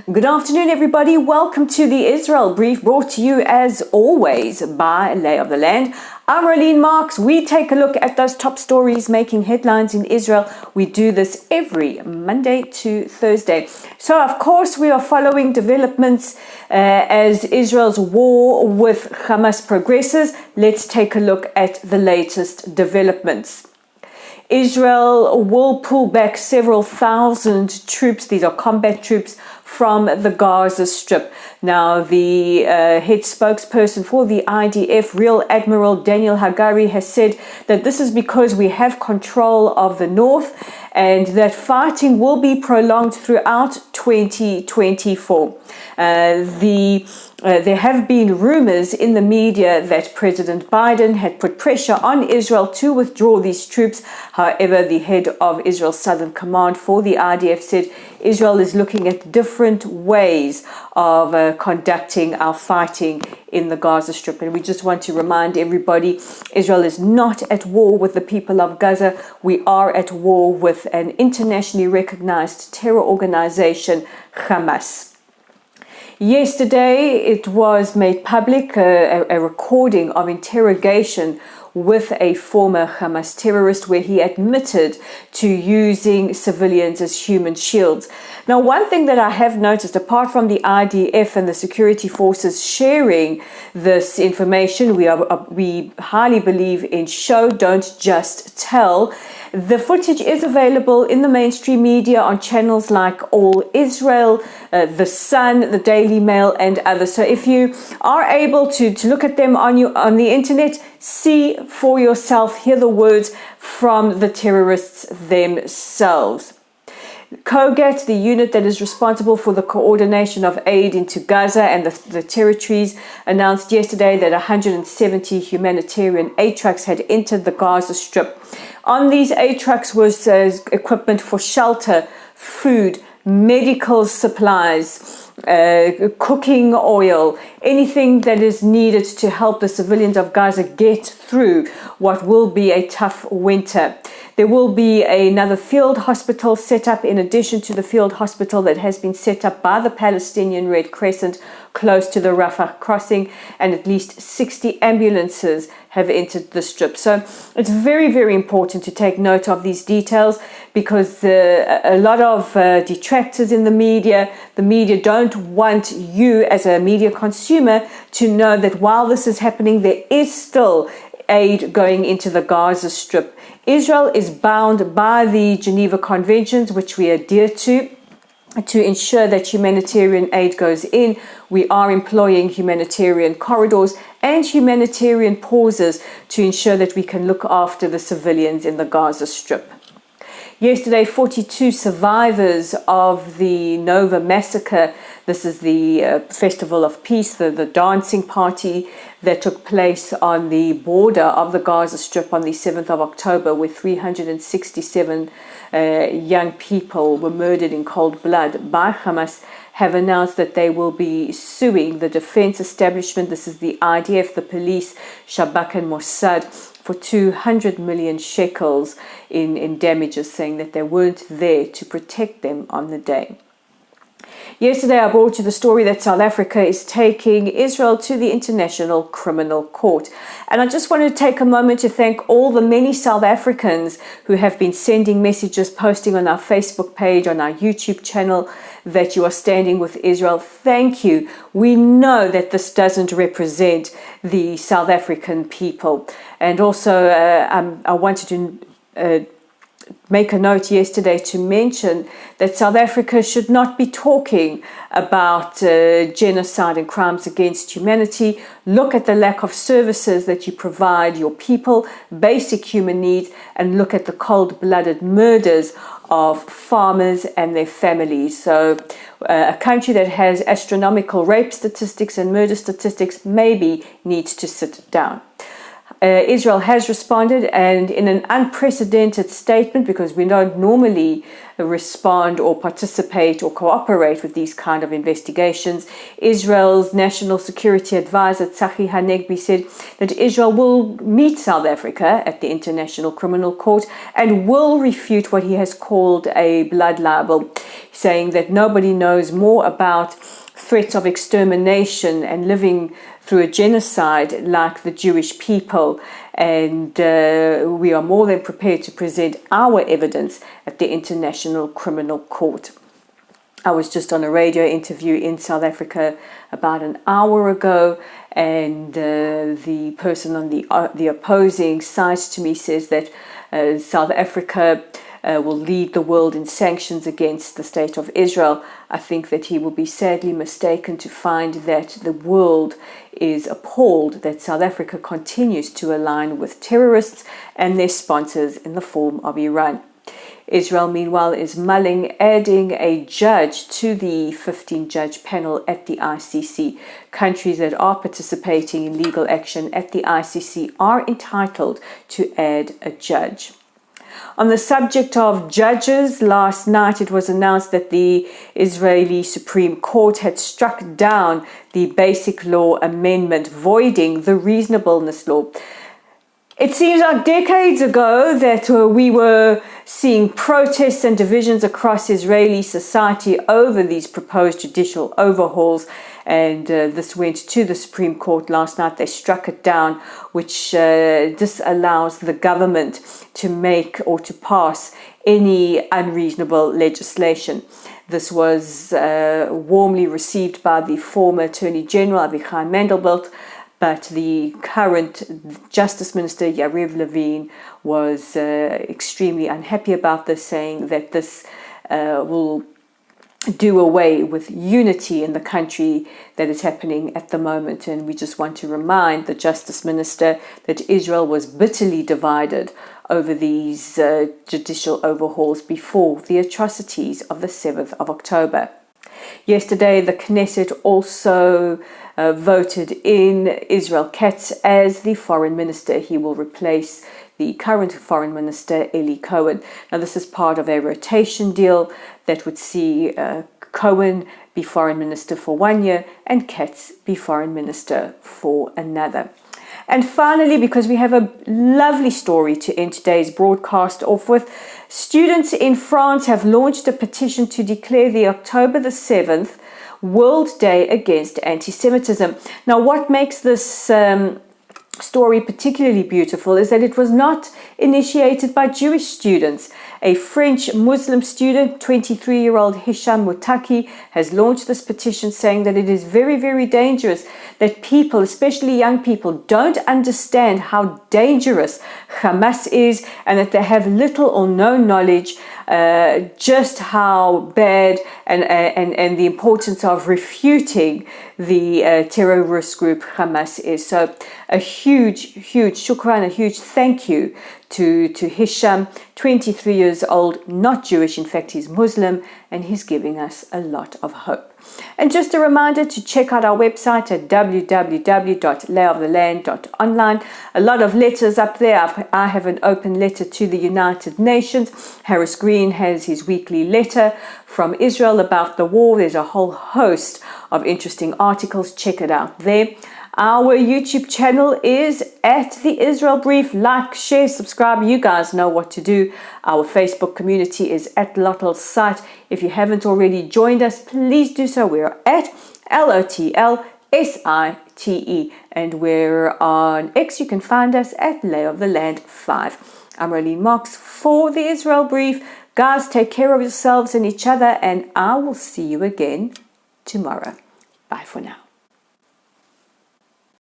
Good afternoon, everybody. Welcome to the Israel Brief, brought to you as always by Lay of the Land. I'm Rolene Marks. We take a look at those top stories making headlines in Israel. We do this every Monday to Thursday. So, of course, we are following developments as Israel's war with Hamas progresses. Let's take a look at the latest developments. Israel will pull back several thousand troops, these are combat troops, from the Gaza Strip. Now, the head spokesperson for the IDF, Rear Admiral Daniel Hagari, has said that this is because we have control of the north and that fighting will be prolonged throughout 2024. There have been rumors in the media that President Biden had put pressure on Israel to withdraw these troops. However, the head of Israel's Southern Command for the IDF said Israel is looking at different ways of conducting our fighting in the Gaza Strip. And we just want to remind everybody, Israel is not at war with the people of Gaza. We are at war with an internationally recognized terror organization, Hamas. Yesterday, it was made public, a recording of interrogation with a former Hamas terrorist where he admitted to using civilians as human shields. Now, one thing that I have noticed, apart from the IDF and the security forces sharing this information, we highly believe in show, don't just tell. The footage is available in the mainstream media on channels like All Israel, The Sun, the Daily Mail, and others. So if you are able to look at them on the internet, see for yourself, hear the words from the terrorists themselves. COGAT, the unit that is responsible for the coordination of aid into Gaza and the territories, announced yesterday that 170 humanitarian aid trucks had entered the Gaza Strip. On these aid trucks was equipment for shelter, food, medical supplies, cooking oil, anything that is needed to help the civilians of Gaza get through what will be a tough winter. There will be another field hospital set up in addition to the field hospital that has been set up by the Palestinian Red Crescent close to the Rafah crossing, and at least 60 ambulances have entered the strip. So it's very, very important to take note of these details because a lot of detractors in the media don't want you as a media consumer to know that while this is happening, there is still aid going into the Gaza Strip. Israel is bound by the Geneva Conventions, which we adhere to ensure that humanitarian aid goes in. We are employing humanitarian corridors and humanitarian pauses to ensure that we can look after the civilians in the Gaza Strip. Yesterday, 42 survivors of the Nova massacre, this is the Festival of Peace, the dancing party that took place on the border of the Gaza Strip on the 7th of October, where 367 young people were murdered in cold blood by Hamas, have announced that they will be suing the defense establishment. This is the IDF, the police, Shabak and Mossad, for 200 million shekels in damages, saying that they weren't there to protect them on the day. Yesterday, I brought you the story that South Africa is taking Israel to the International Criminal Court. And I just want to take a moment to thank all the many South Africans who have been sending messages, posting on our Facebook page, on our YouTube channel, that you are standing with Israel. Thank you. We know that this doesn't represent the South African people. And also, I wanted to make a note yesterday to mention that South Africa should not be talking about genocide and crimes against humanity. Look at the lack of services that you provide your people, basic human needs, and look at the cold-blooded murders of farmers and their families. So a country that has astronomical rape statistics and murder statistics maybe needs to sit down. Israel has responded, and in an unprecedented statement, because we don't normally respond or participate or cooperate with these kind of investigations, Israel's National Security Advisor Tzachi Hanegbi said that Israel will meet South Africa at the International Criminal Court and will refute what he has called a blood libel, saying that nobody knows more about threats of extermination and living through a genocide like the Jewish people, and we are more than prepared to present our evidence at the International Criminal Court. I was just on a radio interview in South Africa about an hour ago, and the person on the opposing side to me says that South Africa will lead the world in sanctions against the state of Israel. I think that he will be sadly mistaken to find that the world is appalled that South Africa continues to align with terrorists and their sponsors in the form of Iran. Israel, meanwhile, is mulling adding a judge to the 15-judge panel at the ICC. Countries that are participating in legal action at the ICC are entitled to add a judge. On the subject of judges, last night it was announced that the Israeli Supreme Court had struck down the Basic Law Amendment voiding the reasonableness law. It seems like decades ago that we were seeing protests and divisions across Israeli society over these proposed judicial overhauls, and this went to the Supreme Court last night. They struck it down, which disallows the government to make or to pass any unreasonable legislation. This was warmly received by the former Attorney General Avichai Mandelblit, but the current Justice Minister, Yariv Levin, was extremely unhappy about this, saying that this will do away with unity in the country that is happening at the moment. And we just want to remind the Justice Minister that Israel was bitterly divided over these judicial overhauls before the atrocities of the 7th of October. Yesterday, the Knesset also voted in Israel Katz as the foreign minister. He will replace the current foreign minister, Eli Cohen. Now, this is part of a rotation deal that would see Cohen be foreign minister for 1 year and Katz be foreign minister for another. And finally, because we have a lovely story to end today's broadcast off with, students in France have launched a petition to declare the October the 7th World Day Against Antisemitism. Now, what makes this story particularly beautiful is that it was not initiated by Jewish students. A French Muslim student, 23-year-old Hisham Mutaki, has launched this petition saying that it is very, very dangerous that people, especially young people, don't understand how dangerous Hamas is, and that they have little or no knowledge just how bad and the importance of refuting the terrorist group Hamas is. So a huge shukran, a huge thank you to Hisham, 23 years old, not Jewish, in fact he's Muslim, and he's giving us a lot of hope. And just a reminder to check out our website at www.layoftheland.online. A lot of letters up there. I have an open letter to the United Nations. Harris Green has his weekly letter from Israel about the war. There's a whole host of interesting articles. Check it out there. Our YouTube channel is at The Israel Brief. Like, share, subscribe. You guys know what to do. Our Facebook community is at Lottel's site. If you haven't already joined us, please do so. We're at LOTLSITE. And we're on X. You can find us at Lay of the Land 5. I'm Rolene Marks for The Israel Brief. Guys, take care of yourselves and each other, and I will see you again tomorrow. Bye for now.